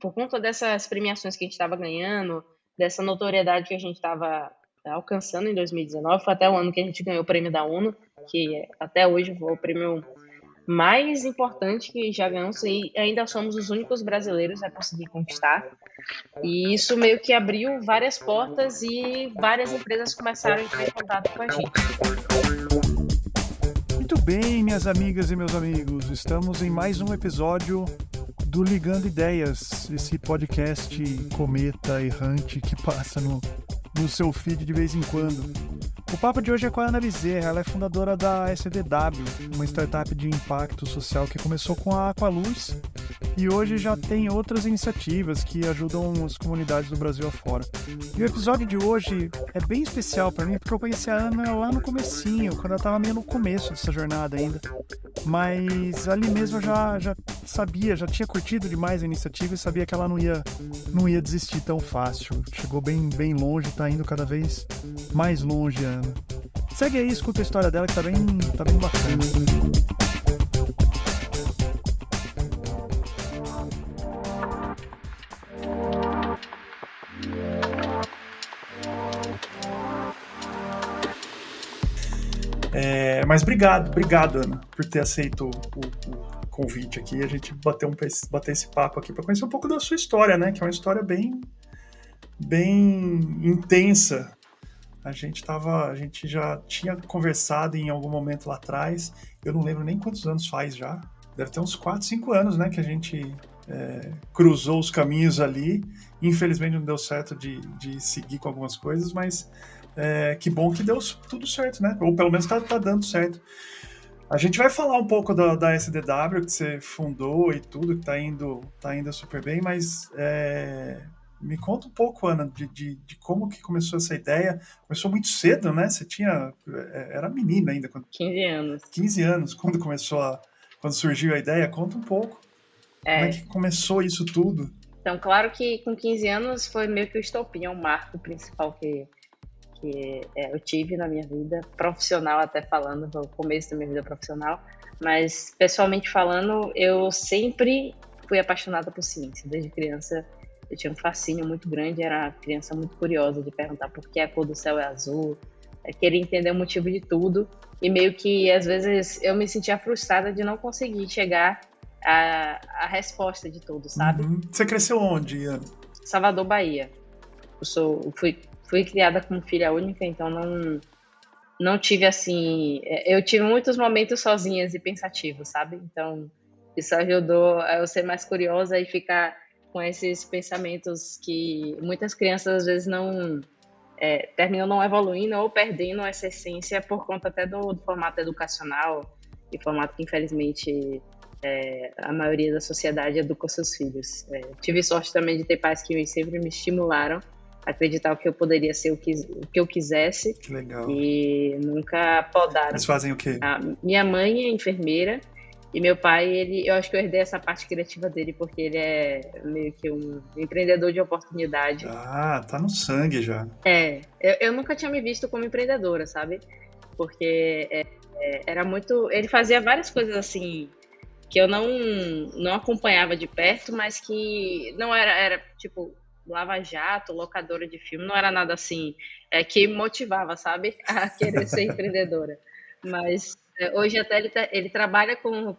por conta dessas premiações que a gente estava ganhando, dessa notoriedade que a gente estava alcançando em 2019, foi até o ano que a gente ganhou o prêmio da ONU, que até hoje foi o prêmio mais importante que já ganhamos e ainda somos os únicos brasileiros a conseguir conquistar. E isso meio que abriu várias portas e várias empresas começaram a entrar em contato com a gente. Muito bem, minhas amigas e meus amigos, estamos em mais um episódio do Ligando Ideias, esse podcast cometa errante que passa no seu feed de vez em quando. O papo de hoje é com a Ana Bezerra, ela é fundadora da SDW, uma startup de impacto social que começou com a Aqualuz e hoje já tem outras iniciativas que ajudam as comunidades do Brasil afora. E o episódio de hoje é bem especial para mim porque eu conheci a Ana lá no comecinho, quando ela estava meio no começo dessa jornada ainda. Mas ali mesmo eu já sabia, já tinha curtido demais a iniciativa e sabia que ela não ia desistir tão fácil. Chegou bem longe, tá indo cada vez mais longe, Ana. Segue aí, escuta a história dela que tá bem bacana. Mas obrigado, Ana, por ter aceito o convite aqui. A gente bater esse papo aqui para conhecer um pouco da sua história, né? Que é uma história bem intensa. A gente já tinha conversado em algum momento lá atrás. Eu não lembro nem quantos anos faz já. Deve ter uns 4, 5 anos, né? Que a gente cruzou os caminhos ali. Infelizmente não deu certo de seguir com algumas coisas, mas que bom que deu tudo certo, né? Ou pelo menos tá dando certo. A gente vai falar um pouco da SDW, que você fundou e tudo, que tá indo super bem, mas me conta um pouco, Ana, de como que começou essa ideia. Começou muito cedo, né? Você era menina ainda. 15 anos. 15 anos, quando surgiu a ideia. Conta um pouco. Como é que começou isso tudo? Então, claro que com 15 anos foi meio que o estopim, o marco principal que eu tive na minha vida profissional, até falando, no começo da minha vida profissional, mas pessoalmente falando, eu sempre fui apaixonada por ciência. Desde criança eu tinha um fascínio muito grande, era uma criança muito curiosa de perguntar por que a cor do céu é azul, queria entender o motivo de tudo, e meio que às vezes eu me sentia frustrada de não conseguir chegar à resposta de tudo, sabe? Uhum. Você cresceu onde, Ana? Salvador, Bahia. Fui criada como filha única, então não tive assim... Eu tive muitos momentos sozinhas e pensativos, sabe? Então isso ajudou a eu ser mais curiosa e ficar com esses pensamentos que muitas crianças às vezes terminam não evoluindo ou perdendo essa essência por conta até do formato educacional e formato que infelizmente a maioria da sociedade educa seus filhos. Tive sorte também de ter pais que sempre me estimularam a acreditar que eu poderia ser o que eu quisesse. Que legal. E nunca podaram. Eles fazem o quê? Minha mãe é enfermeira e meu pai, eu acho que eu herdei essa parte criativa dele porque ele é meio que um empreendedor de oportunidade. Tá no sangue já. Eu nunca tinha me visto como empreendedora, sabe? Porque era muito... Ele fazia várias coisas assim que eu não acompanhava de perto, mas que não era tipo Lava Jato, locadora de filme, não era nada assim que me motivava, sabe, a querer ser empreendedora. Mas hoje até ele trabalha comigo.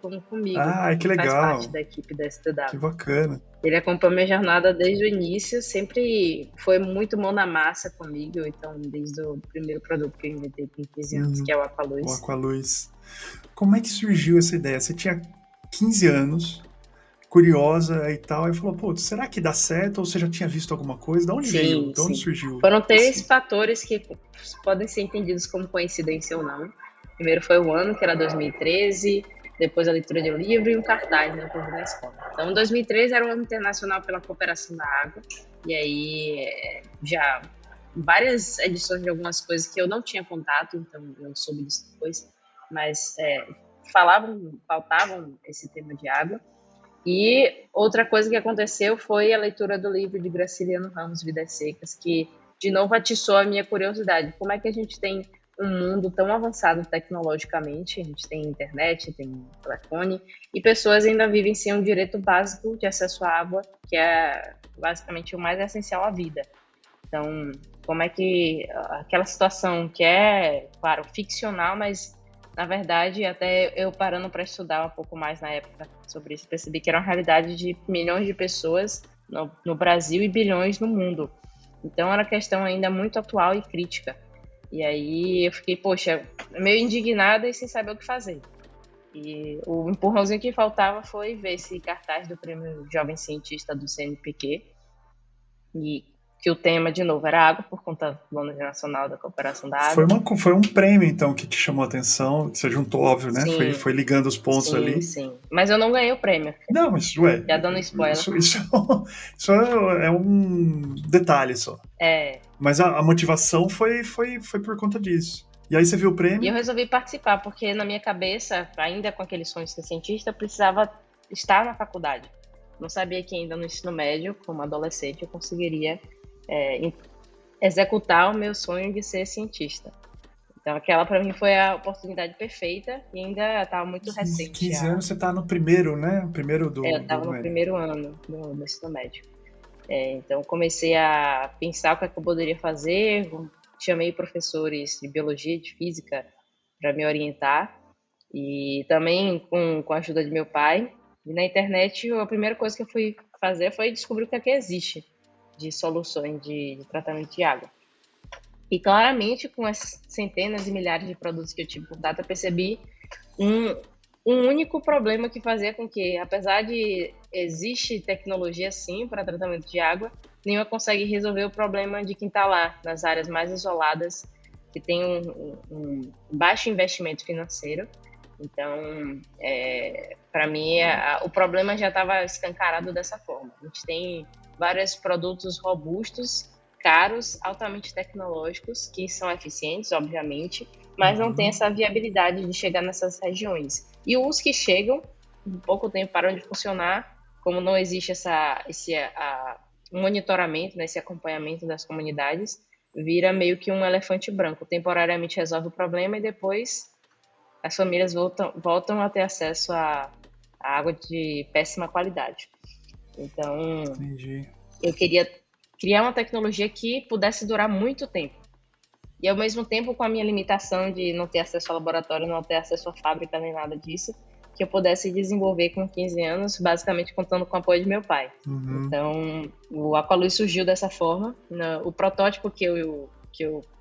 Que legal. Faz parte da equipe da STW. Que bacana. Ele acompanhou minha jornada desde o início, sempre foi muito mão na massa comigo, então desde o primeiro produto que eu inventei com 15 anos, que é o Aqualuz. O Aqualuz. Como é que surgiu essa ideia? Você tinha 15 anos, curiosa e tal, e falou, putz, será que dá certo? Ou você já tinha visto alguma coisa? De onde veio? De onde surgiu? Foram 3 fatores que podem ser entendidos como coincidência ou não. Primeiro foi o ano, que era 2013, depois a leitura de um livro e um cartaz, né, que eu vi na escola. Então, 2013 era o Ano Internacional pela Cooperação da Água, e aí já várias edições de algumas coisas que eu não tinha contato, então eu soube disso depois, mas pautavam esse tema de água. E outra coisa que aconteceu foi a leitura do livro de Graciliano Ramos, Vidas Secas, que, de novo, atiçou a minha curiosidade. Como é que a gente tem um mundo tão avançado tecnologicamente, a gente tem internet, tem telefone, e pessoas ainda vivem sem um direito básico de acesso à água, que é basicamente o mais essencial à vida. Então, como é que aquela situação que é, claro, ficcional, mas na verdade, até eu parando para estudar um pouco mais na época sobre isso, percebi que era uma realidade de milhões de pessoas no Brasil e bilhões no mundo. Então, era uma questão ainda muito atual e crítica. E aí eu fiquei, poxa, meio indignada e sem saber o que fazer. E o empurrãozinho que faltava foi ver esse cartaz do Prêmio Jovem Cientista do CNPq, e que o tema, de novo, era água, por conta do Plano Nacional da Cooperação da Água. Foi um prêmio, então, que te chamou a atenção, que você juntou, óbvio, né? Sim, Foi ligando os pontos ali. sim. Mas eu não ganhei o prêmio. Não, mas, ué... Já dando spoiler. Isso é um detalhe só. É. Mas a motivação foi por conta disso. E aí você viu o prêmio? E eu resolvi participar, porque na minha cabeça, ainda com aquele sonho de ser cientista, eu precisava estar na faculdade. Não sabia que ainda no ensino médio, como adolescente, eu conseguiria executar o meu sonho de ser cientista. Então aquela para mim foi a oportunidade perfeita e ainda estava muito recente. 15 anos você está no primeiro, né? Primeiro do eu estava no médio. Primeiro ano do ensino médio. Então comecei a pensar o que é que eu poderia fazer, chamei professores de biologia e de física para me orientar e também com a ajuda de meu pai. E na internet a primeira coisa que eu fui fazer foi descobrir o que é que existe de soluções de tratamento de água. E claramente, com as centenas e milhares de produtos que eu tive contato, eu percebi um único problema que fazia com que, apesar de existe tecnologia sim para tratamento de água, nenhuma consegue resolver o problema de quem está lá, nas áreas mais isoladas, que tem um baixo investimento financeiro. Então, para mim, o problema já estava escancarado dessa forma. A gente tem vários produtos robustos, caros, altamente tecnológicos, que são eficientes, obviamente, mas não tem essa viabilidade de chegar nessas regiões. E os que chegam, em pouco tempo param de funcionar, como não existe esse monitoramento, né, esse acompanhamento das comunidades, vira meio que um elefante branco. Temporariamente resolve o problema e depois as famílias voltam a ter acesso a água de péssima qualidade. Então, Entendi. Eu queria criar uma tecnologia que pudesse durar muito tempo. E, ao mesmo tempo, com a minha limitação de não ter acesso ao laboratório, não ter acesso à fábrica, nem nada disso, que eu pudesse desenvolver com 15 anos, basicamente contando com o apoio de meu pai. Então, o Aqualuz surgiu dessa forma. O protótipo que eu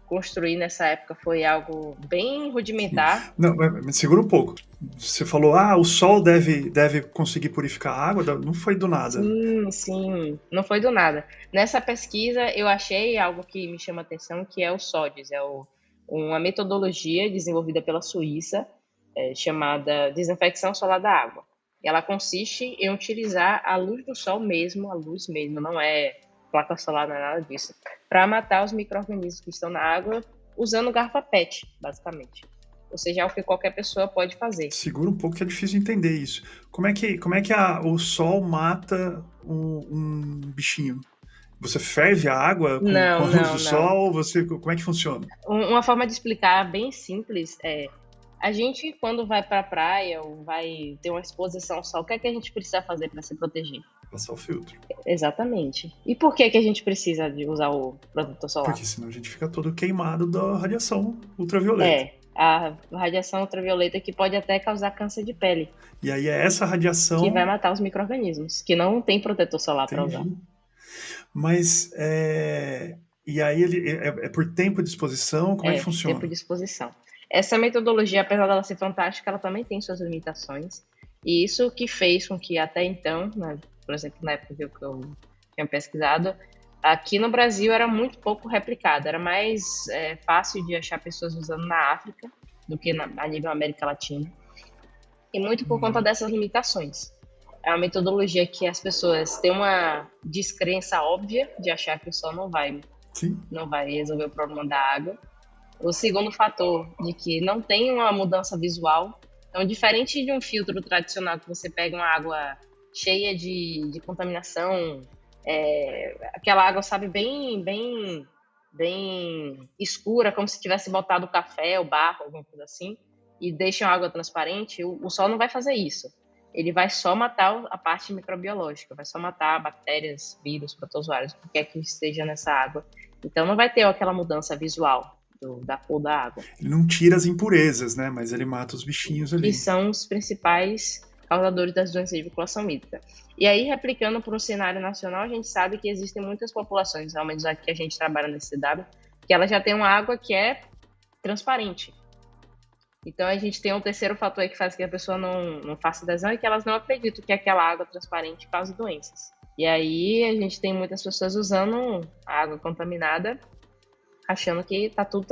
construí nessa época foi algo bem rudimentar. Não, me segura um pouco. Você falou, o sol deve conseguir purificar a água? Não foi do nada. Sim, não foi do nada. Nessa pesquisa, eu achei algo que me chama atenção, que é o SODIS, uma metodologia desenvolvida pela Suíça, chamada desinfecção solar da água. Ela consiste em utilizar a luz do sol mesmo, a luz mesmo, não é placa solar, não é nada disso, para matar os micro-organismos que estão na água usando garrafa PET, basicamente. Ou seja, é o que qualquer pessoa pode fazer. Segura um pouco que é difícil entender isso. Como é que o sol mata um bichinho? Você ferve a água com a luz do sol? Como é que funciona? Uma forma de explicar bem simples é: a gente, quando vai para a praia ou vai ter uma exposição ao sol, o que é que a gente precisa fazer para se proteger? Passar o filtro. Exatamente. E por que a gente precisa de usar o protetor solar? Porque senão a gente fica todo queimado da radiação ultravioleta. A radiação ultravioleta que pode até causar câncer de pele. E aí é essa radiação... que vai matar os micro-organismos, que não tem protetor solar para usar. Mas, e aí ele é por tempo de exposição? Como é que funciona? Tempo de exposição. Essa metodologia, apesar dela ser fantástica, ela também tem suas limitações. E isso que fez com que até então, né, por exemplo, na época que eu tinha pesquisado, aqui no Brasil era muito pouco replicado. Era mais fácil de achar pessoas usando na África do que a nível América Latina. E muito por conta dessas limitações. É uma metodologia que as pessoas têm uma descrença óbvia de achar que o sol não vai resolver o problema da água. O segundo fator de que não tem uma mudança visual. Então, diferente de um filtro tradicional que você pega uma água cheia de contaminação, aquela água, sabe, bem bem escura, como se tivesse botado café ou barro, alguma coisa assim, e deixam a água transparente, o sol não vai fazer isso. Ele vai só matar a parte microbiológica, vai só matar bactérias, vírus, protozoários, o que quer que esteja nessa água. Então não vai ter aquela mudança visual da cor da água. Ele não tira as impurezas, né? Mas ele mata os bichinhos ali. Que são os principais causadores das doenças de circulação hídrica. E aí, replicando para o cenário nacional, a gente sabe que existem muitas populações, ao menos aqui a gente trabalha nesse CW, que ela já tem uma água que é transparente. Então, a gente tem um terceiro fator aí que faz que a pessoa não faça adesão, e que elas não acreditam que aquela água transparente causa doenças. E aí, a gente tem muitas pessoas usando a água contaminada, achando que tá tudo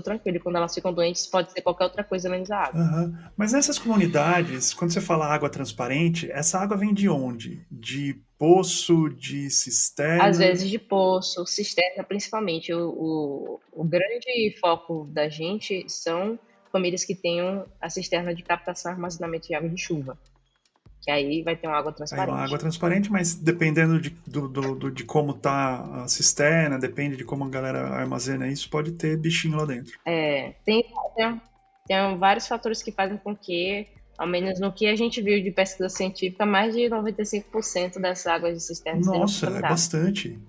tranquilo. E quando elas ficam doentes, pode ser qualquer outra coisa menos a água. Uhum. Mas nessas comunidades, quando você fala água transparente, essa água vem de onde? De poço, de cisterna? Às vezes de poço, cisterna principalmente. O grande foco da gente são famílias que tenham a cisterna de captação e armazenamento de água de chuva. Que aí vai ter uma água transparente. Aí uma água transparente, mas dependendo de como tá a cisterna, depende de como a galera armazena isso, pode ter bichinho lá dentro. Tem vários fatores que fazem com que, ao menos no que a gente viu de pesquisa científica, mais de 95% das águas de cisterna sejam Nossa, é contaminadas. bastante.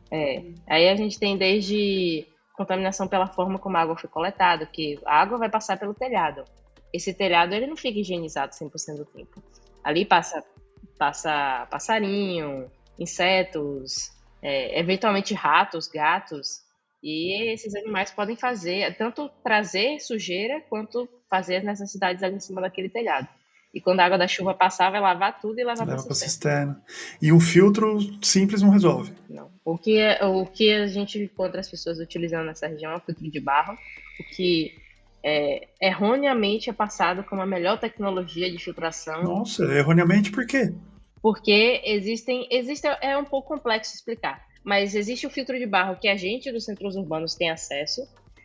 Aí a gente tem desde contaminação pela forma como a água foi coletada, que a água vai passar pelo telhado. Esse telhado ele não fica higienizado 100% do tempo. Ali passa passarinho, insetos, eventualmente ratos, gatos, e esses animais podem tanto trazer sujeira quanto fazer as necessidades ali em cima daquele telhado. E quando a água da chuva passar, vai lavar tudo e levar para a cisterna. E um filtro simples não resolve? Não. O que a gente encontra as pessoas utilizando nessa região é o filtro de barro, o que erroneamente é passado como a melhor tecnologia de filtração. Nossa, erroneamente por quê? Porque é um pouco complexo explicar, mas existe o filtro de barro que a gente dos centros urbanos tem acesso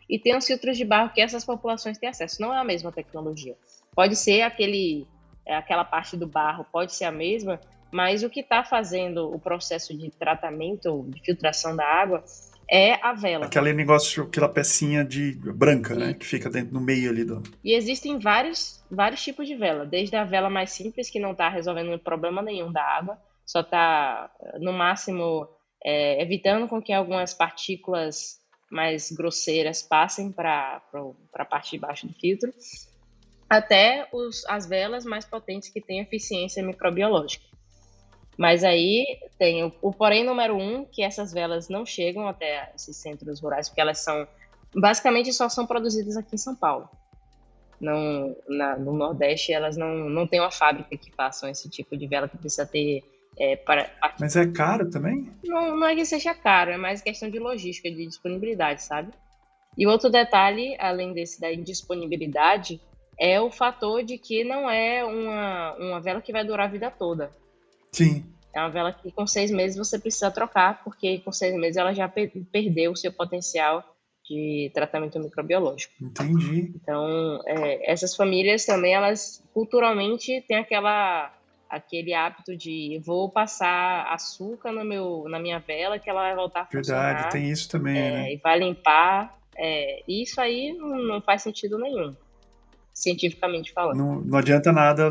e tem os filtros de barro que essas populações têm acesso. Não é a mesma tecnologia. Pode ser aquela parte do barro, pode ser a mesma, mas o que está fazendo o processo de tratamento, de filtração da água, é a vela. Aquele negócio, aquela pecinha branca, né? Que fica no meio ali do... E existem vários tipos de vela, desde a vela mais simples, que não está resolvendo problema nenhum da água, só está, no máximo, evitando com que algumas partículas mais grosseiras passem para a parte de baixo do filtro, até as velas mais potentes que têm eficiência microbiológica. Mas aí tem o porém número 1, que essas velas não chegam até esses centros rurais, porque elas basicamente só são produzidas aqui em São Paulo. No Nordeste, elas não têm uma fábrica que façam esse tipo de vela que precisa ter... Mas é caro também? Não é que seja caro, é mais questão de logística, de disponibilidade, sabe? E outro detalhe, além desse da indisponibilidade, é o fator de que não é uma vela que vai durar a vida toda. Sim. É uma vela que com 6 meses você precisa trocar, porque com 6 meses ela já perdeu o seu potencial de tratamento microbiológico. Entendi. Então, essas famílias também, elas culturalmente têm aquele hábito de vou passar açúcar na minha vela que ela vai voltar a funcionar. Verdade, tem isso também, né? E vai limpar. Isso aí não faz sentido nenhum, cientificamente falando. Não adianta nada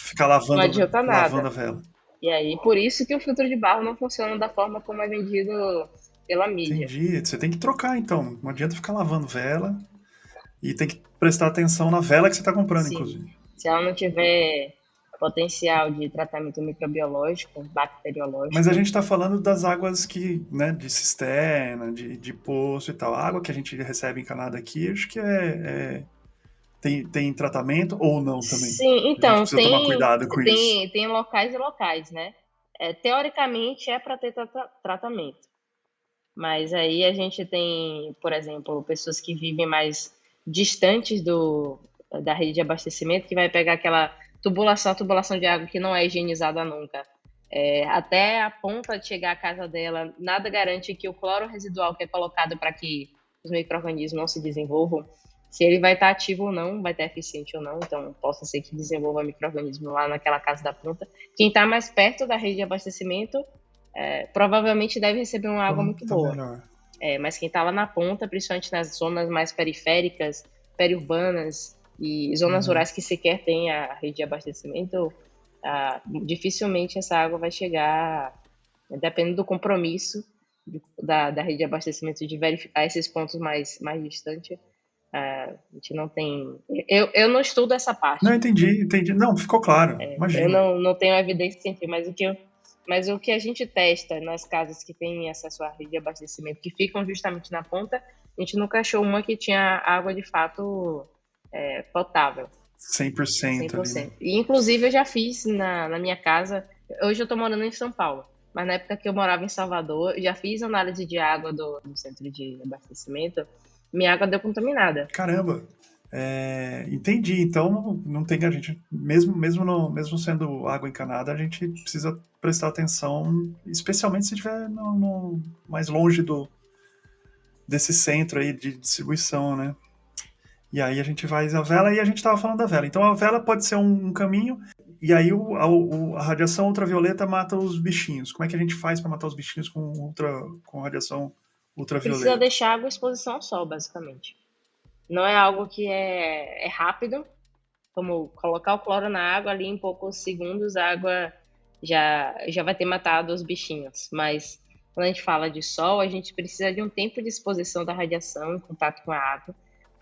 ficar lavando a vela. E aí, por isso que o filtro de barro não funciona da forma como é vendido pela mídia. Entendi. Você tem que trocar, então. Não adianta ficar lavando vela e tem que prestar atenção na vela que você está comprando, Sim. inclusive. Se ela não tiver potencial de tratamento microbiológico, bacteriológico... Mas a gente está falando das águas né, de cisterna, de poço e tal. A água que a gente recebe encanada aqui, acho que tem tratamento ou não também? Sim, então, tomar cuidado com isso. Tem locais e locais, né? Teoricamente é para ter tratamento. Mas aí a gente tem, por exemplo, pessoas que vivem mais distantes da rede de abastecimento, que vai pegar aquela tubulação de água que não é higienizada nunca. Até a ponta de chegar à casa dela, nada garante que o cloro residual que é colocado para que os micro-organismos não se desenvolvam, se ele vai estar ativo ou não, vai estar eficiente ou não. Então, possa ser que desenvolva micro-organismo lá naquela casa da ponta. Quem está mais perto da rede de abastecimento provavelmente deve receber uma água muito boa. Melhor. Mas quem está lá na ponta, principalmente nas zonas mais periféricas, periurbanas e zonas rurais que sequer tem a rede de abastecimento, dificilmente essa água vai chegar, dependendo do compromisso da rede de abastecimento de verificar esses pontos mais distantes. A gente não tem. Eu não estudo essa parte. Não, entendi. Não, ficou claro. Eu Imagino. não tenho evidência científica, mas o que a gente testa nas casas que têm acesso à rede de abastecimento, que ficam justamente na ponta, a gente nunca achou uma que tinha água de fato potável. 100% ali, né? E, inclusive, eu já fiz na minha casa. Hoje eu estou morando em São Paulo, mas na época que eu morava em Salvador, eu já fiz análise de água do centro de abastecimento. Minha água deu contaminada. Caramba. Entendi. Então, não tem a gente, mesmo sendo água encanada, a gente precisa prestar atenção, especialmente se estiver mais longe desse centro aí de distribuição, né? E aí a gente faz a vela, e a gente estava falando da vela. Então a vela pode ser um caminho, e aí a radiação ultravioleta mata os bichinhos. Como é que a gente faz para matar os bichinhos com radiação ultravioleta? Precisa deixar água à exposição ao sol, basicamente. Não é algo que é rápido, como colocar o cloro na água, ali em poucos segundos a água já vai ter matado os bichinhos. Mas quando a gente fala de sol, a gente precisa de um tempo de exposição da radiação em contato com a água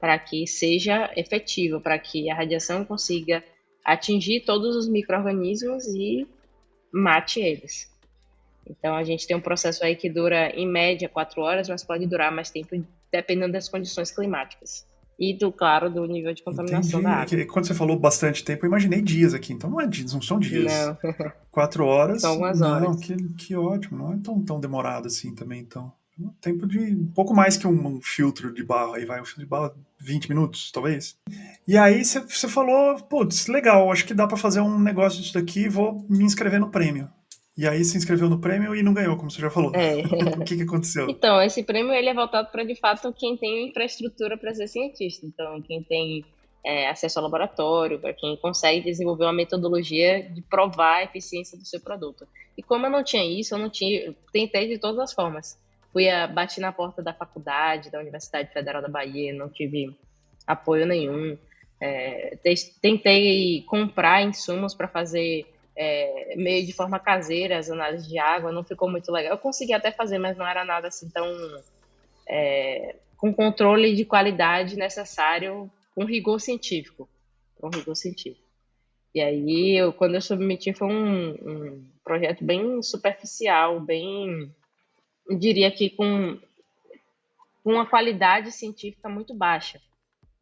para que seja efetivo, para que a radiação consiga atingir todos os micro-organismos e mate eles. Então a gente tem um processo aí que dura em média 4 horas, mas pode durar mais tempo dependendo das condições climáticas. E, claro, do nível de contaminação da água. Quando você falou bastante tempo, eu imaginei dias aqui. Então não é dias, não são dias. Não. 4 horas. São algumas horas. Não, que ótimo. Não é tão demorado assim também, então. Tempo de um pouco mais que um filtro de barro. Aí vai um filtro de barro, 20 minutos, talvez. E aí você falou, putz, legal, acho que dá para fazer um negócio disso daqui, vou me inscrever no prêmio. E aí se inscreveu no prêmio e não ganhou, como você já falou. O que aconteceu? Então, esse prêmio ele é voltado para, de fato, quem tem infraestrutura para ser cientista. Então, quem tem acesso ao laboratório, para quem consegue desenvolver uma metodologia de provar a eficiência do seu produto. E como eu não tinha isso, eu tentei de todas as formas. Bati na porta da faculdade, da Universidade Federal da Bahia, não tive apoio nenhum. Tentei comprar insumos para fazer meio de forma caseira as análises de água, não ficou muito legal. Eu consegui até fazer, mas não era nada assim tão com controle de qualidade necessário, com rigor científico. E aí, quando eu submeti, foi um projeto bem superficial, bem, eu diria que com uma qualidade científica muito baixa,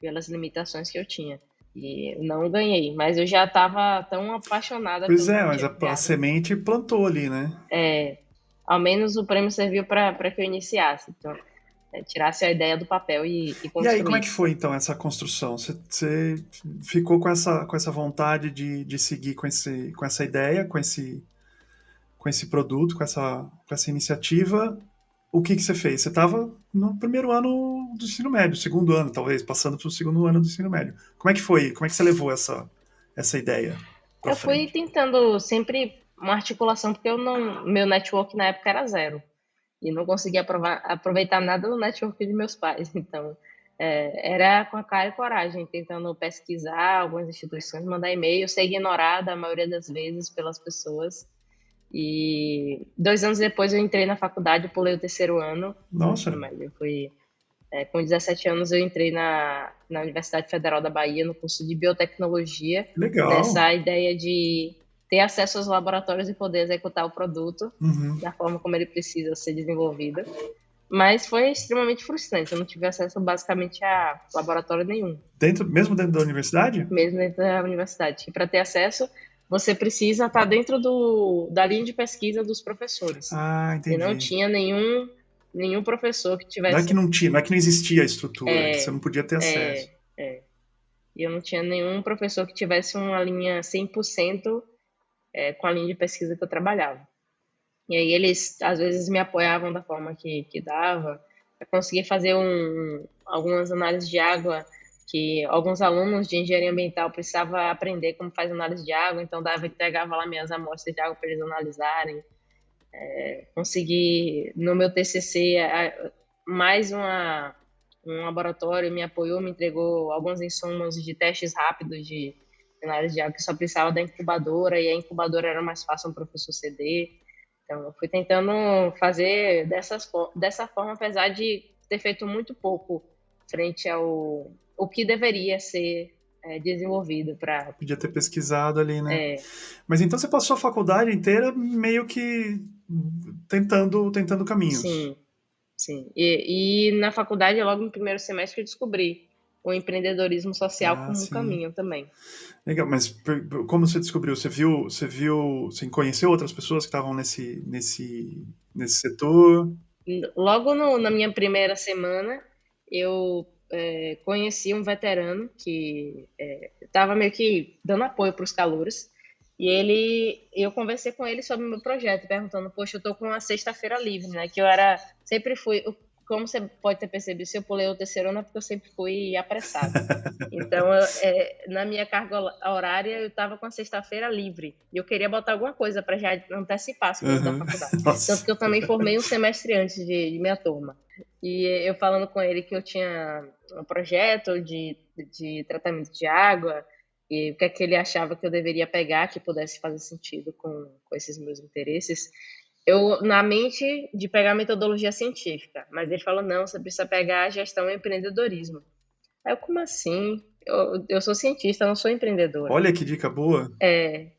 pelas limitações que eu tinha. E não ganhei, mas eu já estava tão apaixonada. Pois mas a semente plantou ali, né? Ao menos o prêmio serviu para que eu iniciasse. Então, tirasse a ideia do papel e construísse. E aí, como é que foi, então, essa construção? Você ficou com essa vontade de seguir com essa ideia, com esse produto, com essa iniciativa? O que você fez? Você estava no primeiro ano do ensino médio, segundo ano, talvez, passando para o segundo ano do ensino médio. Como é que foi? Como é que você levou essa ideia pra frente? Fui tentando sempre uma articulação, porque meu network na época era zero. E não conseguia aproveitar nada do network de meus pais. Então, era com a cara e coragem, tentando pesquisar algumas instituições, mandar e-mail, ser ignorada a maioria das vezes pelas pessoas. E 2 anos depois eu entrei na faculdade, pulei o 3º ano. Nossa! Com 17 anos eu entrei na Universidade Federal da Bahia, no curso de biotecnologia. Legal! Nessa ideia de ter acesso aos laboratórios e poder executar o produto da forma como ele precisa ser desenvolvido. Mas foi extremamente frustrante, eu não tive acesso basicamente a laboratório nenhum. Mesmo dentro da universidade? Mesmo dentro da universidade. E para ter acesso, você precisa estar dentro da linha de pesquisa dos professores. Entendi. E não tinha nenhum professor que tivesse... Não é que não existia a estrutura, que você não podia ter acesso. E eu não tinha nenhum professor que tivesse uma linha 100% com a linha de pesquisa que eu trabalhava. E aí eles, às vezes, me apoiavam da forma que dava. Eu consegui fazer algumas análises de água que alguns alunos de engenharia ambiental precisavam aprender como faz análise de água, então pegava lá minhas amostras de água para eles analisarem. Consegui, no meu TCC, mais um laboratório me apoiou, me entregou alguns insumos de testes rápidos de análise de água que só precisava da incubadora, e a incubadora era mais fácil um professor ceder. Então, eu fui tentando fazer dessa forma, apesar de ter feito muito pouco frente ao o que deveria ser desenvolvido para... Podia ter pesquisado ali, né? É, Mas então você passou a faculdade inteira meio que tentando caminhos. sim, sim. E na faculdade, logo no primeiro semestre, eu descobri o empreendedorismo social Ah, como um sim. caminho também. Legal, mas como você descobriu? Você conheceu outras pessoas que estavam nesse setor? Logo na minha primeira semana, eu conheci um veterano que estava meio que dando apoio para os calouros. E eu conversei com ele sobre o meu projeto, perguntando, poxa, eu tô com uma sexta-feira livre, né? Que sempre fui, como você pode ter percebido, se eu pulei o terceiro ano é porque eu sempre fui apressada. Então, na minha carga horária, eu estava com a sexta-feira livre. E eu queria botar alguma coisa para já antecipar as coisas da Uhum. faculdade. Tanto Nossa. que eu também formei um semestre antes de minha turma. E eu falando com ele que eu tinha um projeto de tratamento de água, e o que é que ele achava que eu deveria pegar que pudesse fazer sentido com esses meus interesses. Eu, na mente, de pegar metodologia científica, mas ele falou, não, você precisa pegar gestão e empreendedorismo. Aí eu, como assim? Eu sou cientista, eu não sou empreendedora. Olha que dica boa.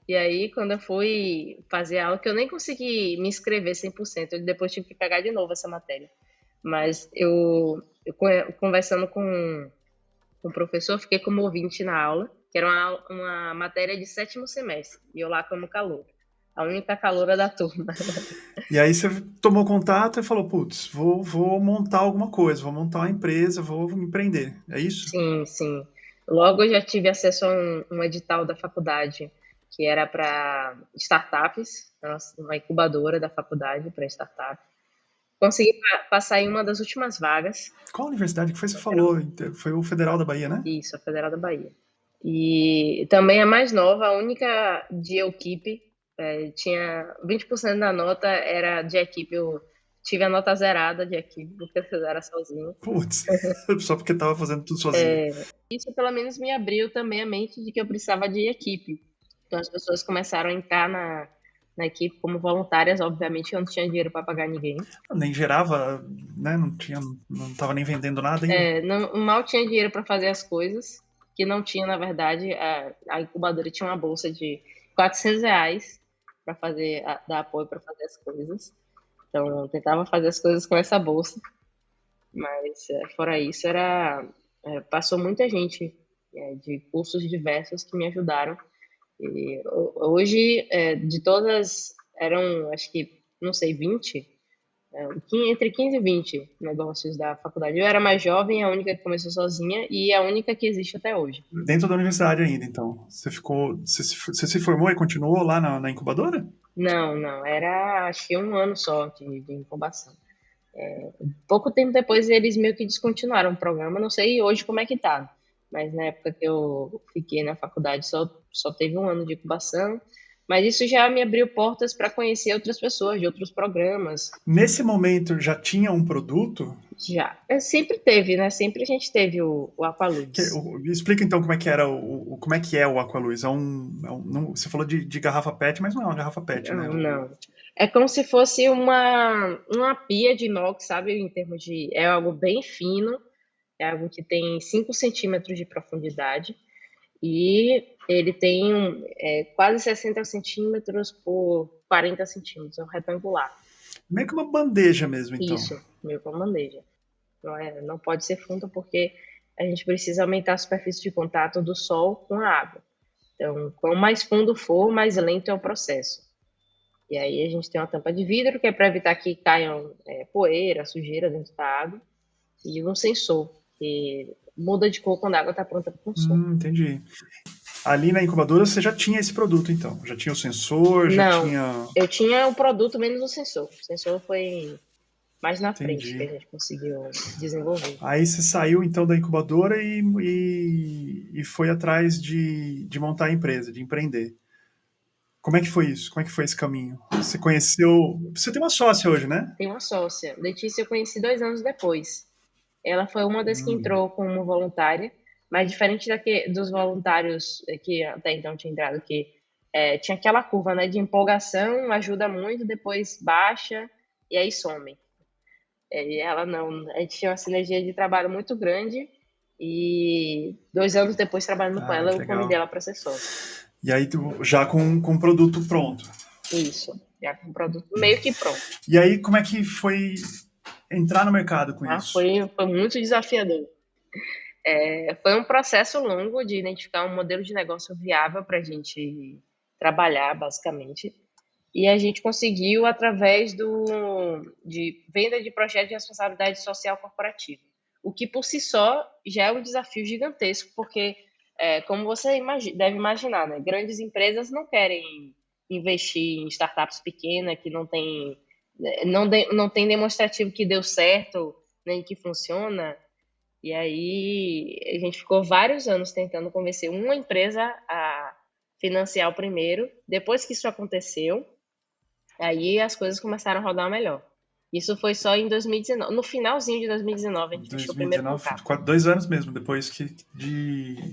E aí, quando eu fui fazer aula, que eu nem consegui me inscrever 100%, eu depois tive que pegar de novo essa matéria. Mas conversando com o professor, fiquei como ouvinte na aula, que era uma matéria de sétimo semestre, e eu lá como caloura. A única caloura da turma. E aí você tomou contato e falou, putz, vou montar alguma coisa, vou montar uma empresa, vou empreender. É isso? Sim, sim. Logo eu já tive acesso a um edital da faculdade que era para startups, uma incubadora da faculdade para startup. Consegui passar em uma das últimas vagas. Qual universidade que foi? Você falou? Foi o Federal da Bahia, né? Isso, a Federal da Bahia. E também a mais nova, a única de equipe, tinha 20% da nota era de equipe. Eu tive a nota zerada de equipe, porque eu era sozinho. Putz, só porque tava fazendo tudo sozinho. Isso pelo menos me abriu também a mente de que eu precisava de equipe. Então as pessoas começaram a entrar na equipe como voluntárias, obviamente eu não tinha dinheiro para pagar ninguém. Nem gerava, né? Não tava nem vendendo nada ainda. Mal tinha dinheiro para fazer as coisas, que não tinha, na verdade, a incubadora tinha uma bolsa de R$ 400 para dar apoio para fazer as coisas. Então eu tentava fazer as coisas com essa bolsa, mas fora isso passou muita gente de cursos diversos que me ajudaram. E hoje, de todas, eram, acho que, não sei, 20, entre 15 e 20 negócios da faculdade. Eu era mais jovem, a única que começou sozinha e a única que existe até hoje. Dentro da universidade ainda, então. Você se formou e continuou lá na incubadora? Não, não, era acho que um ano só de incubação. Pouco tempo depois eles meio que descontinuaram o programa, não sei hoje como é que tá, mas na época que eu fiquei na faculdade só teve um ano de incubação, mas isso já me abriu portas para conhecer outras pessoas de outros programas. Nesse momento já tinha um produto? Já. Sempre teve, né? Sempre a gente teve o Aqualuz. Explica então como é que era como é que é o Aqualuz. Você falou de garrafa PET, mas não é uma garrafa PET, né? Não, não. É como se fosse uma pia de inox, sabe? Em termos de. É algo bem fino, é algo que tem 5 centímetros de profundidade e ele tem quase 60 centímetros por 40 centímetros, é um retangular. Meio que uma bandeja mesmo, então. Isso, meio com bandeja. Não pode ser fundo porque a gente precisa aumentar a superfície de contato do sol com a água. Então, quanto mais fundo for, mais lento é o processo. E aí a gente tem uma tampa de vidro, que é para evitar que caiam poeira, sujeira dentro da água. E um sensor, que muda de cor quando a água está pronta para o consumo. Entendi. Ali na incubadora você já tinha esse produto, então? Já tinha o sensor, já Não, tinha... eu tinha o produto menos o sensor. O sensor foi mais na frente que a Entendi. gente conseguiu desenvolver. Aí você saiu, então, da incubadora e foi atrás de montar a empresa, de empreender. Como é que foi isso? Como é que foi esse caminho? Você conheceu... Você tem uma sócia hoje, né? Tem uma sócia. Letícia eu conheci 2 anos depois. Ela foi uma das que entrou como voluntária, mas diferente dos voluntários que até então tinha entrado, que tinha aquela curva, né, de empolgação, ajuda muito, depois baixa e aí some. E ela não, a gente tinha uma sinergia de trabalho muito grande e 2 anos depois trabalhando com ela, Que eu convidei legal. ela para ser sócia. E aí, já com o produto pronto. Isso, já com o produto meio que pronto. E aí, como é que foi entrar no mercado com isso? Foi muito desafiador. Foi um processo longo de identificar um modelo de negócio viável para a gente trabalhar, basicamente. E a gente conseguiu através de venda de projetos de responsabilidade social corporativa. O que por si só já é um desafio gigantesco, porque, como você deve imaginar, né, grandes empresas não querem investir em startups pequenas que não tem demonstrativo que deu certo, nem que funciona. E aí a gente ficou vários anos tentando convencer uma empresa a financiar o primeiro. Depois que isso aconteceu, aí as coisas começaram a rodar melhor. Isso foi só em 2019. No finalzinho de 2019, a gente fechou o primeiro 2019, contrato. 2 anos mesmo, depois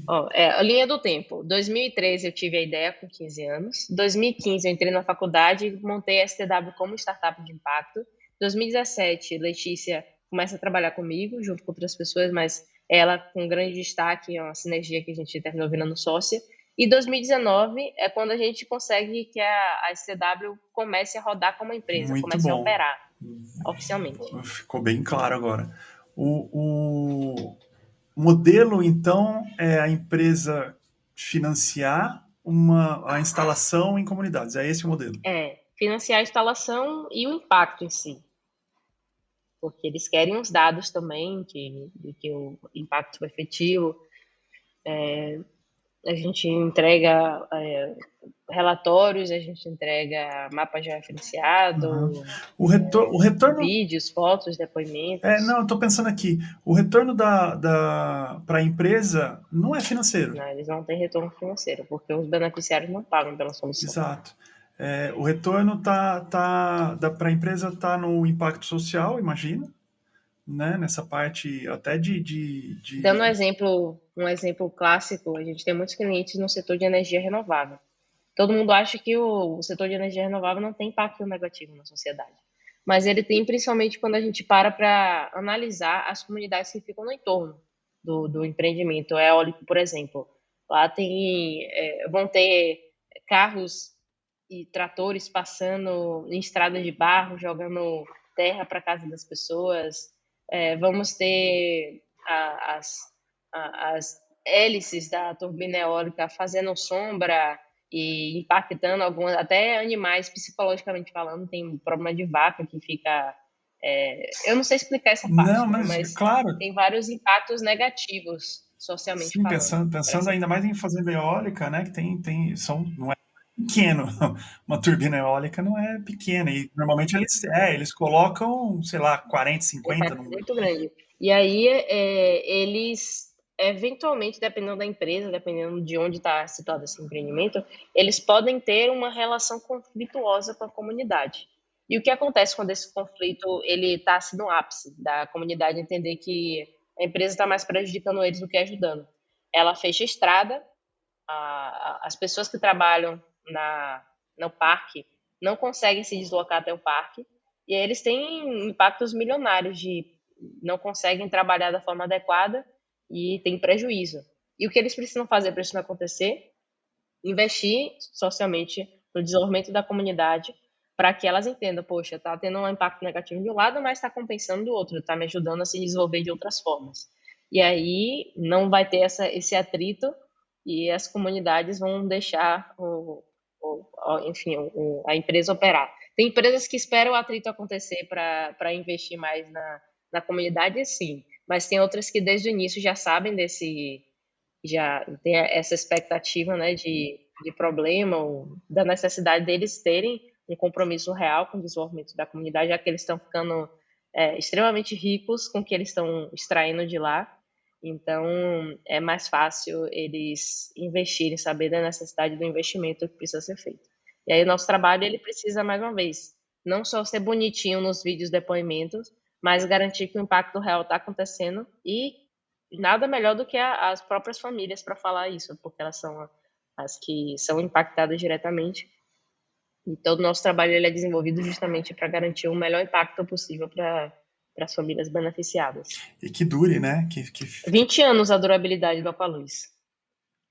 Ó, a linha do tempo. 2013 eu tive a ideia com 15 anos. 2015 eu entrei na faculdade e montei a STW como startup de impacto. 2017, Letícia começa a trabalhar comigo, junto com outras pessoas, mas ela com grande destaque, é uma sinergia que a gente terminou virando sócia. E 2019 é quando a gente consegue que a STW comece a rodar como empresa, Muito comece a bom. operar oficialmente. Ficou bem claro agora. O modelo, então, é a empresa financiar a instalação em comunidades. É esse o modelo. Financiar a instalação e o impacto em si. Porque eles querem os dados também de que o impacto foi efetivo. A gente entrega relatórios, a gente entrega mapa georreferenciado, O retorno... vídeos, fotos, depoimentos. Não, eu estou pensando aqui. O retorno para a empresa não é financeiro. Não, eles não têm retorno financeiro, porque os beneficiários não pagam pela solução. Exato. O retorno para a empresa está no impacto social, imagino, né? Nessa parte até Dando um exemplo clássico, a gente tem muitos clientes no setor de energia renovável. Todo mundo acha que o setor de energia renovável não tem impacto negativo na sociedade. Mas ele tem principalmente quando a gente para analisar as comunidades que ficam no entorno do empreendimento eólico, por exemplo. Lá vão ter carros e tratores passando em estradas de barro, jogando terra para casa das pessoas. Vamos ter as hélices da turbina eólica fazendo sombra e impactando algumas, até animais, psicologicamente falando. Tem um problema de vaca que fica... eu não sei explicar essa parte, não, né? mas Mas claro. tem vários impactos negativos socialmente Sim, falando. pensando ainda mais em fazenda eólica, né? Que não é pequeno. Uma turbina eólica não é pequena. E normalmente eles colocam, sei lá, 40, 50 no... Muito grande. E aí eles, eventualmente, dependendo da empresa, dependendo de onde está situado esse empreendimento, eles podem ter uma relação conflituosa com a comunidade. E o que acontece quando esse conflito ele está assim, no ápice da comunidade entender que a empresa está mais prejudicando eles do que ajudando? Ela fecha a estrada, as pessoas que trabalham no parque não conseguem se deslocar até o parque, e aí eles têm impactos milionários de não conseguem trabalhar da forma adequada e tem prejuízo. E o que eles precisam fazer para isso não acontecer? Investir socialmente no desenvolvimento da comunidade para que elas entendam, poxa, está tendo um impacto negativo de um lado, mas está compensando do outro, está me ajudando a se desenvolver de outras formas. E aí não vai ter esse atrito e as comunidades vão deixar enfim, a empresa operar. Tem empresas que esperam o atrito acontecer para investir mais na comunidade, sim, mas tem outras que desde o início já sabem já tem essa expectativa, né, de problema ou da necessidade deles terem um compromisso real com o desenvolvimento da comunidade, já que eles estão ficando extremamente ricos com o que eles estão extraindo de lá. Então, é mais fácil eles investirem, saber da necessidade do investimento que precisa ser feito. E aí o nosso trabalho, ele precisa, mais uma vez, não só ser bonitinho nos vídeos depoimentos, mas garantir que o impacto real está acontecendo e nada melhor do que as próprias famílias para falar isso, porque elas são as que são impactadas diretamente. E todo o nosso trabalho ele é desenvolvido justamente para garantir o melhor impacto possível para as famílias beneficiadas. E que dure, né? 20 anos a durabilidade do Aqualuz.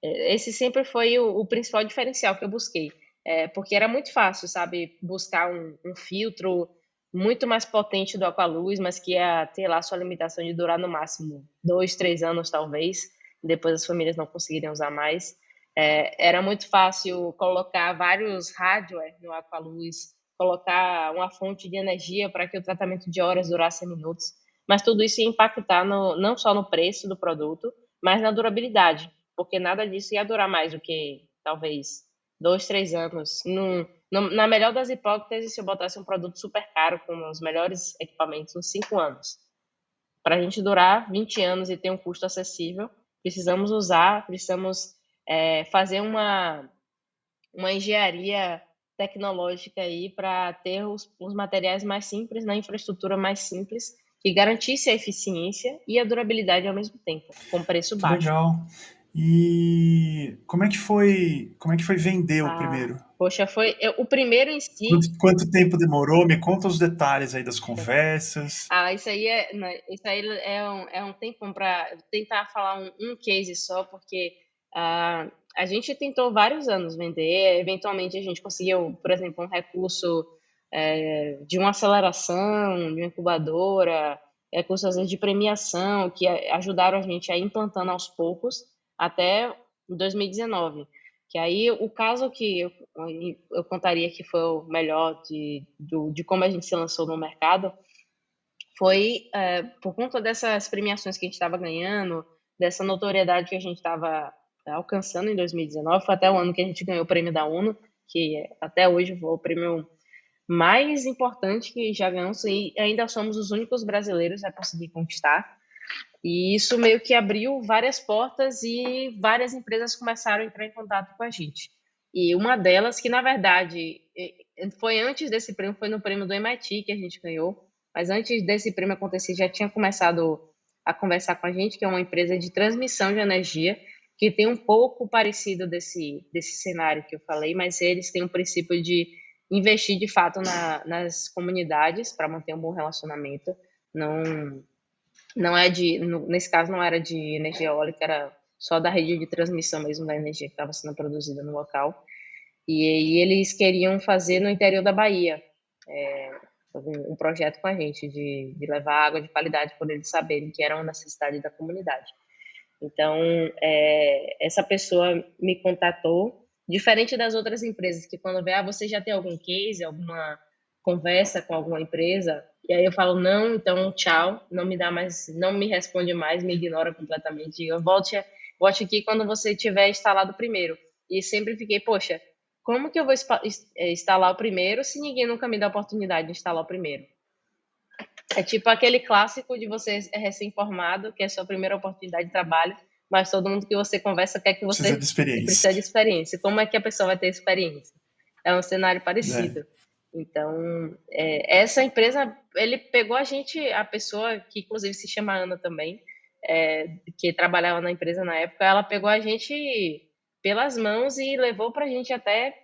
Esse sempre foi o principal diferencial que eu busquei. Porque era muito fácil, sabe, buscar um filtro muito mais potente do Aqualuz, mas que ia ter lá sua limitação de durar no máximo 2, 3 anos, talvez. Depois as famílias não conseguiriam usar mais. Era muito fácil colocar vários hardware no Aqualuz, colocar uma fonte de energia para que o tratamento de horas durasse minutos. Mas tudo isso ia impactar não só no preço do produto, mas na durabilidade, porque nada disso ia durar mais do que, talvez, 2, 3 anos. Na melhor das hipóteses, se eu botasse um produto super caro, com os melhores equipamentos, uns 5 anos. Para a gente durar 20 anos e ter um custo acessível, precisamos fazer uma engenharia tecnológica aí para ter os materiais mais simples, na infraestrutura mais simples, que garantisse a eficiência e a durabilidade ao mesmo tempo, com preço Que baixo. legal. E como é que foi vender o primeiro? Poxa, o primeiro em si. Quanto tempo demorou? Me conta os detalhes aí das conversas. Isso aí é um tempão para tentar falar um case só, porque a gente tentou vários anos vender, eventualmente a gente conseguiu, por exemplo, um recurso de uma aceleração, de uma incubadora, recursos às vezes de premiação, que ajudaram a gente a ir implantando aos poucos até 2019. Que aí o caso que eu contaria que foi o melhor de como a gente se lançou no mercado foi por conta dessas premiações que a gente estava ganhando, dessa notoriedade que a gente estava alcançando em 2019, foi até o ano que a gente ganhou o prêmio da ONU, que até hoje foi o prêmio mais importante que já ganhamos e ainda somos os únicos brasileiros a conseguir conquistar. E isso meio que abriu várias portas e várias empresas começaram a entrar em contato com a gente. E uma delas, que na verdade foi antes desse prêmio, foi no prêmio do MIT que a gente ganhou, mas antes desse prêmio acontecer, já tinha começado a conversar com a gente, que é uma empresa de transmissão de energia, que tem um pouco parecido desse cenário que eu falei, mas eles têm um princípio de investir de fato nas comunidades para manter um bom relacionamento. Não é nesse caso não era de energia eólica, era só da rede de transmissão mesmo da energia que estava sendo produzida no local. E aí eles queriam fazer no interior da Bahia um projeto com a gente de levar água de qualidade por eles saberem que era uma necessidade da comunidade. Então, essa pessoa me contatou, diferente das outras empresas, que quando vê, você já tem algum case, alguma conversa com alguma empresa, e aí eu falo, não, então tchau, não me dá mais, não me responde mais, me ignora completamente, eu volte aqui quando você tiver instalado primeiro. E sempre fiquei, poxa, como que eu vou instalar o primeiro se ninguém nunca me dá a oportunidade de instalar o primeiro? É tipo aquele clássico de você recém-formado, que é a sua primeira oportunidade de trabalho, mas todo mundo que você conversa quer que você precisa de experiência. Como é que a pessoa vai ter experiência? É um cenário parecido. Então, essa empresa, ele pegou a pessoa que inclusive se chama Ana também, que trabalhava na empresa na época, ela pegou a gente pelas mãos e levou para a gente até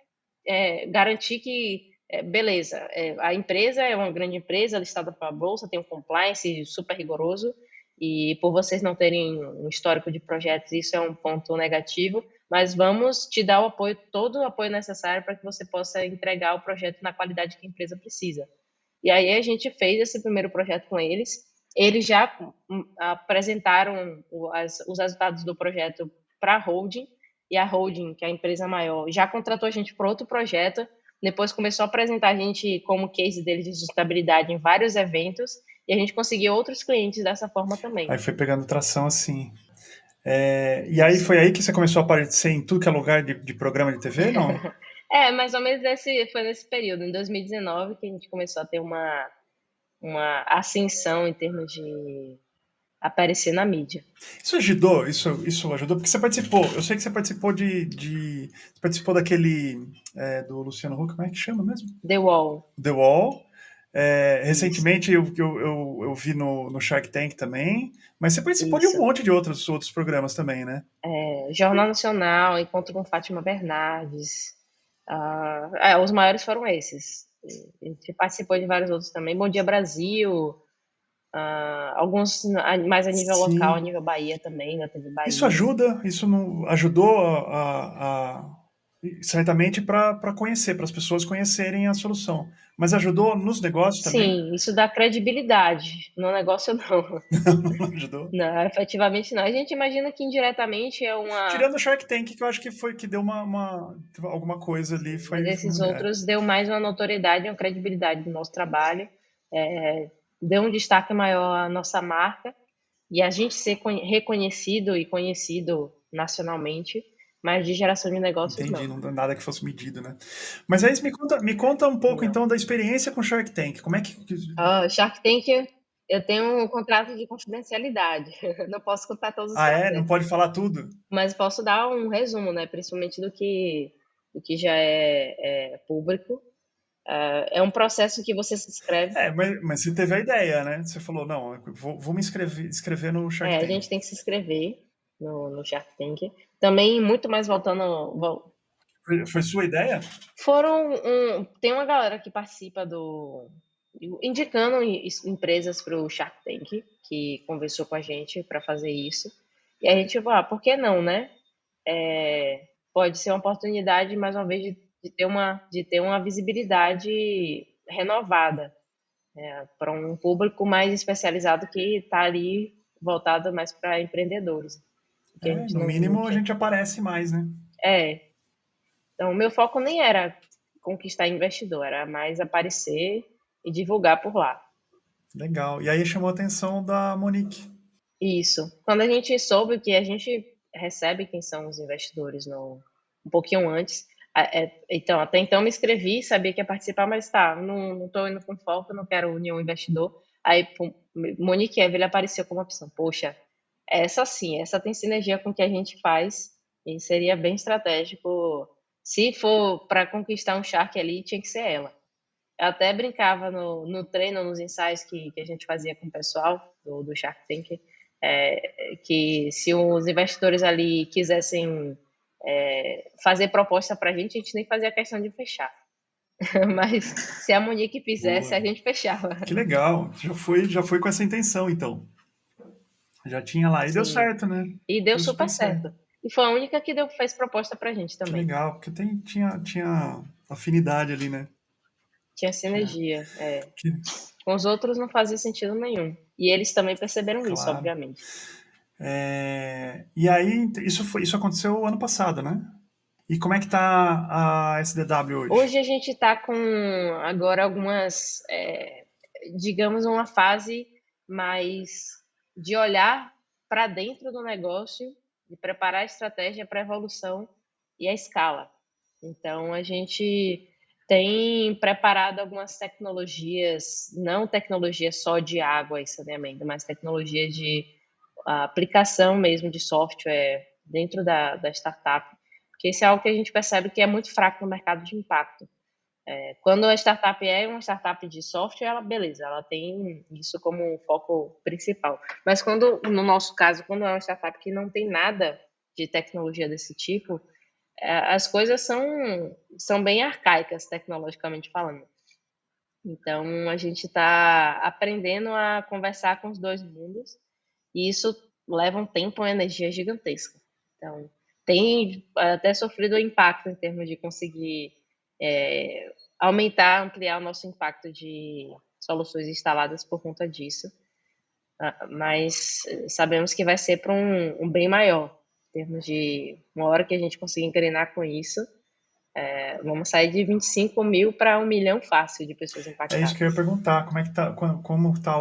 garantir que beleza, a empresa é uma grande empresa listada para a bolsa, tem um compliance super rigoroso e por vocês não terem um histórico de projetos, isso é um ponto negativo, mas vamos te dar todo o apoio necessário para que você possa entregar o projeto na qualidade que a empresa precisa. E aí a gente fez esse primeiro projeto com eles já apresentaram os resultados do projeto para a holding, e a holding, que é a empresa maior, já contratou a gente para outro projeto, depois começou a apresentar a gente como case deles de sustentabilidade em vários eventos, e a gente conseguiu outros clientes dessa forma também. Aí foi pegando tração assim. E aí foi aí que você começou a aparecer em tudo que é lugar de programa de TV, não? Mais ou menos foi nesse período, em 2019, que a gente começou a ter uma ascensão em termos aparecer na mídia. Isso ajudou? Isso ajudou? Porque você participou. Eu sei que você participou você participou daquele. Do Luciano Huck, como é que chama mesmo? The Wall. The Wall. Isso, Recentemente eu vi no Shark Tank também. Mas você participou de um isso. monte de outros programas também, né? Jornal Nacional, Encontro com Fátima Bernardes. Os maiores foram esses. A gente participou de vários outros também. Bom Dia Brasil, alguns mais a nível local, a Sim. nível Bahia também, na TV Isso Bahia. ajuda, isso não ajudou certamente para conhecer, para as pessoas conhecerem a solução. Mas ajudou nos negócios também? Sim, isso dá credibilidade. No negócio, não. Não ajudou? Não, efetivamente não. A gente imagina que indiretamente é uma. Tirando o Shark Tank, que eu acho que foi que deu alguma coisa ali, Mas esses outros deu mais uma notoriedade, uma credibilidade do nosso trabalho, deu um destaque maior à nossa marca e a gente ser reconhecido e conhecido nacionalmente, mas de geração de negócios, entendi, não. não deu nada que fosse medido, né? Mas aí me conta um pouco Não. então da experiência com o Shark Tank. Como é que Shark Tank, eu tenho um contrato de confidencialidade, não posso contar todos os Não segredos, pode falar tudo? mas posso dar um resumo, né? Principalmente do que já é público. É um processo que você se inscreve. Mas você teve a ideia, né? Você falou, não, vou me inscrever no Shark A Tank. gente tem que se inscrever no Shark Tank. Também, muito mais voltando. Foi sua ideia? Tem uma galera que participa indicando empresas para o Shark Tank, que conversou com a gente para fazer isso. E a gente falou, por que não, né? Pode ser uma oportunidade, mais uma vez, de ter uma visibilidade renovada, para um público mais especializado que está ali voltado mais para empreendedores. Que a gente No não mínimo a tinha. gente aparece mais, né? Então, o meu foco nem era conquistar investidor, era mais aparecer e divulgar por lá. Legal. E aí chamou a atenção da Monique. Isso. Quando a gente soube que a gente recebe quem são os investidores um pouquinho antes, então, até então me inscrevi, sabia que ia participar, mas tá, não estou indo com foco, não quero nenhum investidor. Aí, pum, Monique Evelyn apareceu como opção. Poxa, essa sim, essa tem sinergia com o que a gente faz e seria bem estratégico. Se for para conquistar um Shark ali, tinha que ser ela. Eu até brincava no treino, nos ensaios que a gente fazia com o pessoal do Shark Tank, que se os investidores ali quisessem fazer proposta para a gente nem fazia questão de fechar. Mas se a Monique fizesse, Boa. a gente fechava. Que legal. Já foi com essa intenção, então. Já tinha lá. E deu Sim. certo, né? E deu Super super certo. E foi a única que fez proposta pra gente Que também. legal, porque tinha afinidade ali, né? Tinha sinergia. Que- Com os outros não fazia sentido nenhum. E eles também perceberam isso, claro. obviamente. E aí, isso aconteceu ano passado, né? E como é que tá a SDW hoje? Hoje a gente está com agora algumas, digamos, uma fase mais de olhar para dentro do negócio, de preparar a estratégia para a evolução e a escala. Então, a gente tem preparado algumas tecnologias, não tecnologia só de água e saneamento, mas tecnologia de aplicação mesmo de software dentro da startup, porque isso é algo que a gente percebe que é muito fraco no mercado de impacto. Quando a startup é uma startup de software, beleza, ela tem isso como um foco principal. Mas no nosso caso, quando é uma startup que não tem nada de tecnologia desse tipo, as coisas são bem arcaicas, tecnologicamente falando. Então, a gente está aprendendo a conversar com os dois mundos e isso leva um tempo e uma energia gigantesca. Então, tem até sofrido impacto em termos de conseguir aumentar, ampliar o nosso impacto de soluções instaladas por conta disso. Mas sabemos que vai ser para um bem maior, em termos de uma hora que a gente conseguir engrenar com isso, vamos sair de 25 mil para 1 milhão fácil de pessoas impactadas. É isso que eu ia perguntar. Como é que tá? Como tá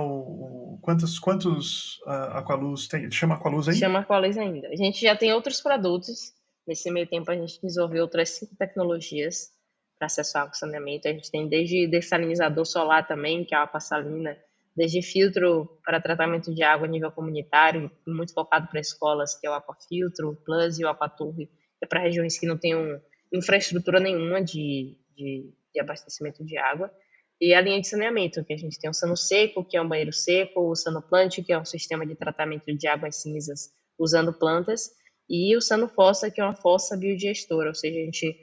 quantos Aqualuz tem? Chama Aqualuz aí? Chama Aqualuz ainda. A gente já tem outros produtos. Nesse meio tempo, a gente desenvolveu outras 5 tecnologias para acesso ao água e saneamento. A gente tem desde dessalinizador solar também, que é a água salina, desde filtro para tratamento de água a nível comunitário, muito focado para escolas, que é o Aquafiltro, o Plus e o Aquaturri, que é para regiões que não têm infraestrutura nenhuma de abastecimento de água. E a linha de saneamento, que a gente tem o Sano Seco, que é um banheiro seco, o Sano Plant, que é um sistema de tratamento de águas cinzas usando plantas, e o Sano Fossa, que é uma fossa biodigestora, ou seja, a gente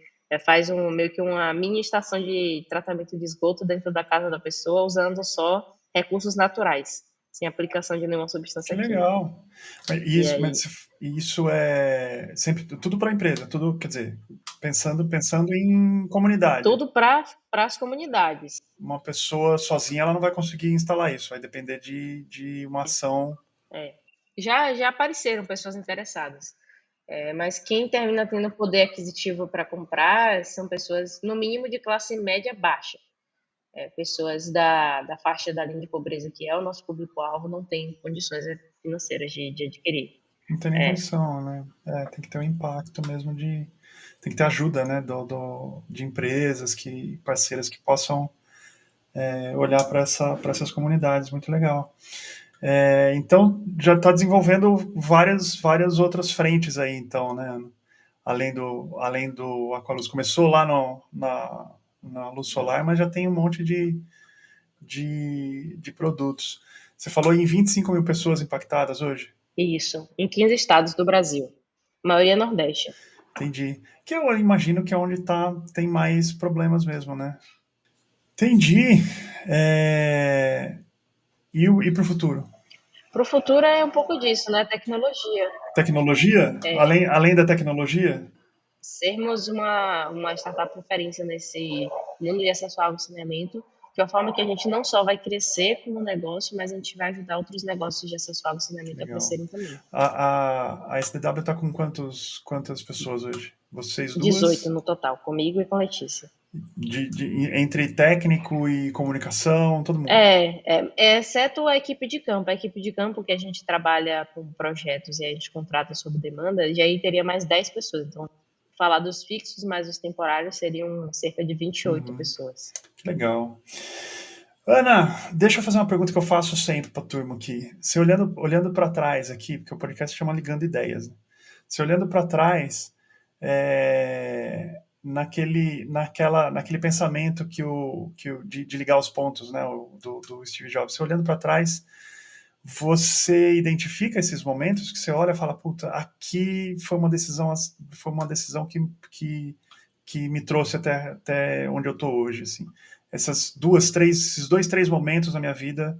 faz meio que uma mini estação de tratamento de esgoto dentro da casa da pessoa, usando só recursos naturais, sem aplicação de nenhuma Que substância química. legal. E Isso, aí, mas isso é sempre tudo para a empresa, tudo, quer dizer, pensando em comunidade. tudo para as comunidades. Uma pessoa sozinha ela não vai conseguir instalar isso, vai depender de uma ação. É. Já apareceram pessoas interessadas. Mas quem termina tendo poder aquisitivo para comprar são pessoas, no mínimo, de classe média baixa. Pessoas da faixa da linha de pobreza, que é o nosso público-alvo, não tem condições financeiras de adquirir. Não tem nem condição, né? Tem que ter um impacto mesmo tem que ter ajuda, né, de empresas, parceiras que possam olhar para essas comunidades. Muito legal. Então, já está desenvolvendo várias outras frentes aí, então, né? Além do Aqualuz. Começou lá na luz solar, mas já tem um monte de produtos. Você falou em 25 mil pessoas impactadas hoje? Isso, em 15 estados do Brasil, maioria Nordeste. Entendi. Que eu imagino que é onde tem mais problemas mesmo, né? Entendi. E para o futuro? Para o futuro é um pouco disso, né? Tecnologia. Tecnologia? Além da tecnologia? Sermos uma startup referência nesse mundo de acesso à água e saneamento, de uma forma que a gente não só vai crescer como negócio, mas a gente vai ajudar outros negócios de acesso à água e saneamento a Legal. crescerem também. A SDW está com quantas pessoas hoje? Vocês duas? 18 no total, comigo e com a Letícia. Entre técnico e comunicação, todo mundo? Exceto a equipe de campo. A equipe de campo que a gente trabalha com projetos e a gente contrata sob demanda, e aí teria mais 10 pessoas. Então, falar dos fixos mais os temporários seriam cerca de 28 pessoas. Que legal. Ana, deixa eu fazer uma pergunta que eu faço sempre para a turma aqui. Você olhando para trás aqui, porque o podcast chama Ligando Ideias, né? Você olhando para trás, naquele pensamento de ligar os pontos, né, do Steve Jobs, você olhando para trás, você identifica esses momentos que você olha e fala, puta, aqui foi uma decisão que me trouxe até onde eu estou hoje, assim. Esses 2, 3 momentos na minha vida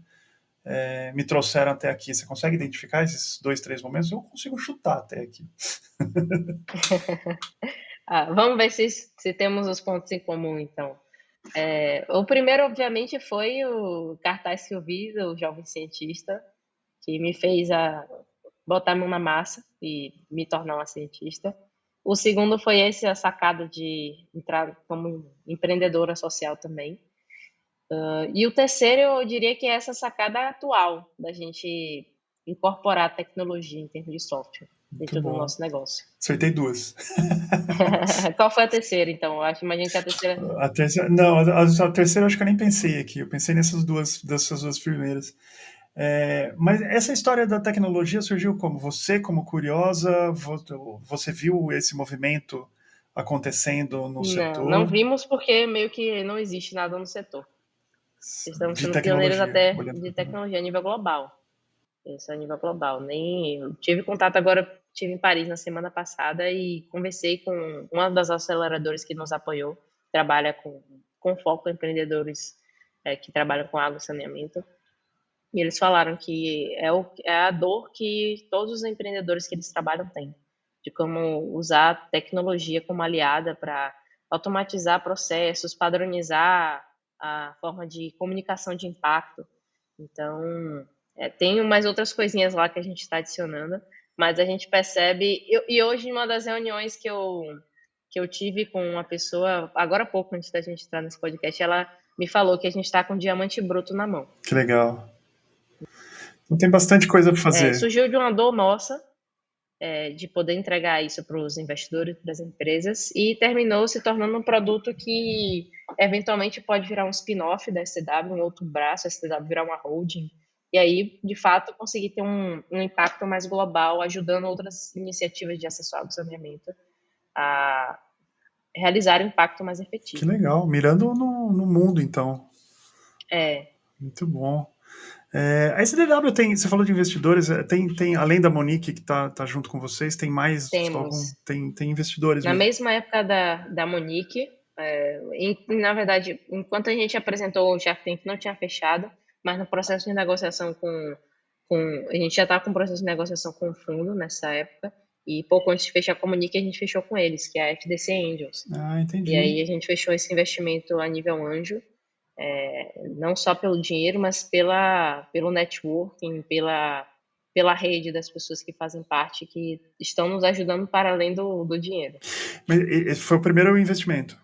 me trouxeram até aqui. Você consegue identificar esses 2, 3 momentos? Eu consigo chutar até aqui. Vamos ver se temos os pontos em comum, então. O primeiro, obviamente, foi o cartaz que eu vi do Jovem Cientista, que me fez botar a mão na massa e me tornar uma cientista. O segundo foi a sacada de entrar como empreendedora social também. E o terceiro, eu diria que é essa sacada atual, da gente incorporar a tecnologia em termos de software dentro do nosso negócio. Acertei 2. Qual foi a terceira, então? Imagino que a terceira... Não, a terceira eu acho que eu nem pensei aqui. Eu pensei dessas duas primeiras. Mas essa história da tecnologia surgiu como? Você, como curiosa, você viu esse movimento acontecendo no setor? Não vimos porque meio que não existe nada no setor. Estamos sendo pioneiros até de tecnologia a nível global. Isso a nível global. Eu tive contato agora, estive em Paris na semana passada e conversei com uma das aceleradoras que nos apoiou, trabalha com foco em empreendedores que trabalham com água e saneamento. E eles falaram que é a dor que todos os empreendedores que eles trabalham têm, de como usar a tecnologia como aliada para automatizar processos, padronizar a forma de comunicação de impacto. Então, tem mais outras coisinhas lá que a gente está adicionando, mas a gente percebe... E hoje, em uma das reuniões que eu tive com uma pessoa, agora há pouco, antes da gente entrar nesse podcast, ela me falou que a gente está com um diamante bruto na mão. Que legal. Então tem bastante coisa para fazer. Surgiu de uma dor nossa, de poder entregar isso para os investidores, para as empresas, e terminou se tornando um produto que eventualmente pode virar um spin-off da STW, um outro braço, a STW virar uma holding, e aí, de fato, conseguir ter um impacto mais global, ajudando outras iniciativas de acessório ao saneamento a realizar um impacto mais Que efetivo. legal, mirando no mundo, então. Muito bom. A SDW você falou de investidores, além da Monique que tá junto com vocês, tem mais, Temos. tem investidores Na mesmo. mesma época da Monique, na verdade, enquanto a gente apresentou o Shark Tank, não tinha fechado, mas no processo de negociação a gente já estava com o processo de negociação com o fundo nessa época, e pouco antes de fechar com a Monique, a gente fechou com eles, que é a FDC Angels. Entendi. E aí a gente fechou esse investimento a nível anjo, não só pelo dinheiro, mas pelo networking, pela rede das pessoas que fazem parte, que estão nos ajudando para além do dinheiro. Mas esse foi o primeiro investimento?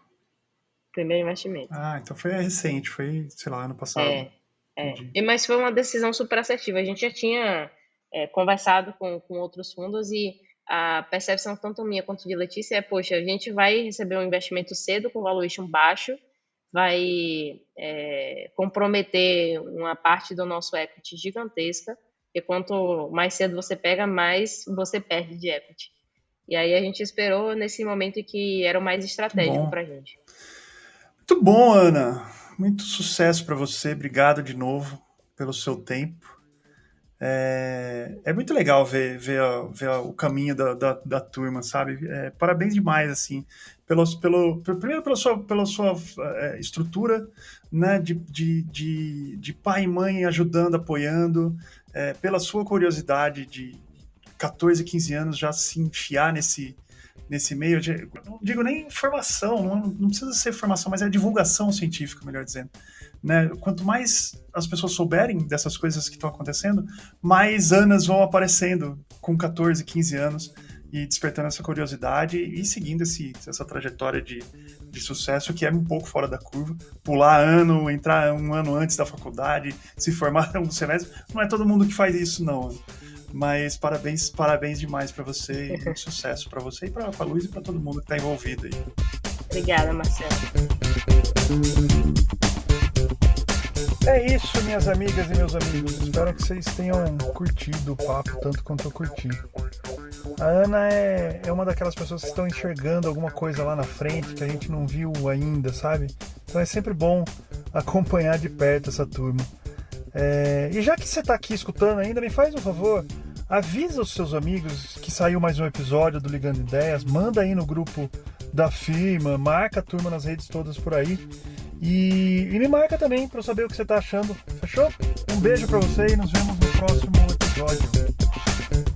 Primeiro investimento. Então foi recente, foi, sei lá, ano passado. Mas foi uma decisão super assertiva. A gente já tinha conversado com outros fundos e a percepção tanto minha quanto de Letícia poxa, a gente vai receber um investimento cedo com valuation baixo, vai comprometer uma parte do nosso equity gigantesca, e quanto mais cedo você pega, mais você perde de equity. E aí a gente esperou nesse momento que era o mais estratégico para a gente. Muito bom, Ana. Muito sucesso para você. Obrigado de novo pelo seu tempo. É muito legal ver o caminho da turma, sabe? Parabéns demais, assim, primeiro pela sua estrutura, né, de pai e mãe ajudando, apoiando, pela sua curiosidade de 14, 15 anos já se enfiar nesse meio de, não digo nem formação, não precisa ser formação, mas é divulgação científica, melhor dizendo. Né? Quanto mais as pessoas souberem dessas coisas que estão acontecendo, mais Anas vão aparecendo com 14, 15 anos e despertando essa curiosidade e seguindo essa trajetória de sucesso que é um pouco fora da curva. Pular ano, entrar um ano antes da faculdade, se formar um semestre, não é todo mundo que faz isso, não. Mas parabéns demais para você e muito sucesso para você e para a Luiz e para todo mundo que está envolvido aí. Obrigada, Marcelo. É isso, minhas amigas e meus amigos. Espero que vocês tenham curtido o papo tanto quanto eu curti. A Ana é uma daquelas pessoas que estão enxergando alguma coisa lá na frente que a gente não viu ainda, sabe? Então é sempre bom acompanhar de perto essa turma. E já que você está aqui escutando ainda, me faz um favor, avisa os seus amigos que saiu mais um episódio do Ligando Ideias, manda aí no grupo da firma, marca a turma nas redes todas por aí e me marca também para eu saber o que você está achando, fechou? Um beijo para você e nos vemos no próximo episódio.